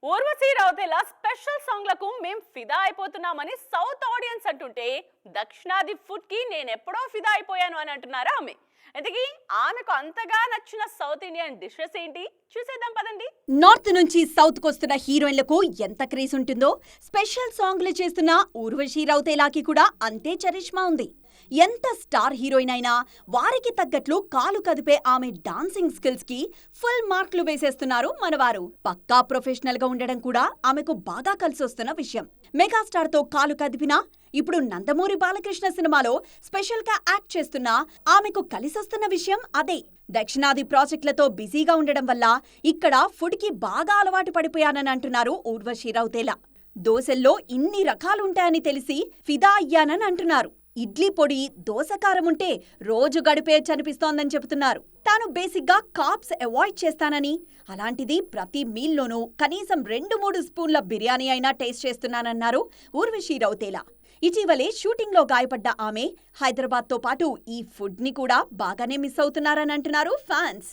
Urvashi రౌతేల special సాంగ్లకు మేం ఫిదా అయిపోతున్నామని south audience అంటుంటే దక్షిణాది ఫుడ్ కి నేను ఎప్పుడో ఫిదా అయిపోయాను అని అంటున్నారా ఆమె. ఇంతకీ ఆమెకు అంతగా నచ్చిన సౌత్ ఇండియన్ డిషెస్ ఏంటి చూసేద్దాం పదండి. నార్త్ నుంచి సౌత్ కొస్తున్న హీరోయిన్లకు ఎంత క్రేజ్ ఉంటుందో స్పెషల్ సాంగ్లు చేస్తున్న ఊర్వశి రౌతేలాకి కూడా అంతే చరిష్మా ఉంది. ఎంత స్టార్ హీరోయిన్ అయినా వారికి తగ్గట్లు కాలు కదిపే ఆమె డాన్సింగ్ స్కిల్స్ కి ఫుల్ మార్కులు వేసేస్తున్నారు మనవారు. పక్కా ప్రొఫెషనల్ గా ఉండడం కూడా ఆమెకు బాగా కలిసొస్తున్న విషయం. మెగాస్టార్ తో కాలు కదిపినా ఇప్పుడు నందమూరి బాలకృష్ణ సినిమాలో స్పెషల్ గా యాక్ట్ చేస్తున్నా ఆమెకు కలిసొస్తున్న విషయం అదే. దక్షిణాది ప్రాజెక్టులతో బిజీగా ఉండడం వల్ల ఇక్కడ ఫుడ్ కి బాగా అలవాటు పడిపోయానని అంటున్నారు ఊర్వశి రౌతేలా. దోశల్లో ఇన్ని రకాలుంటాయని తెలిసి ఫిదా అయ్యానని అంటున్నారు. ఇడ్లీ పొడి, దోసకారం ఉంటే రోజు గడిపేయచ్చనిపిస్తోందని చెబుతున్నారు. తాను బేసిక్గా కార్బ్స్ అవాయిడ్ చేస్తానని, అలాంటిది ప్రతి మీల్లోనూ కనీసం 2-3 స్పూన్ల బిర్యానీ అయినా టేస్ట్ చేస్తున్నానన్నారు ఊర్వశి రౌతేలా. ఇటీవలే షూటింగ్లో గాయపడ్డ ఆమె హైదరాబాద్తో పాటు ఈ ఫుడ్ని కూడా బాగానే మిస్ అవుతున్నారని అంటున్నారు ఫ్యాన్స్.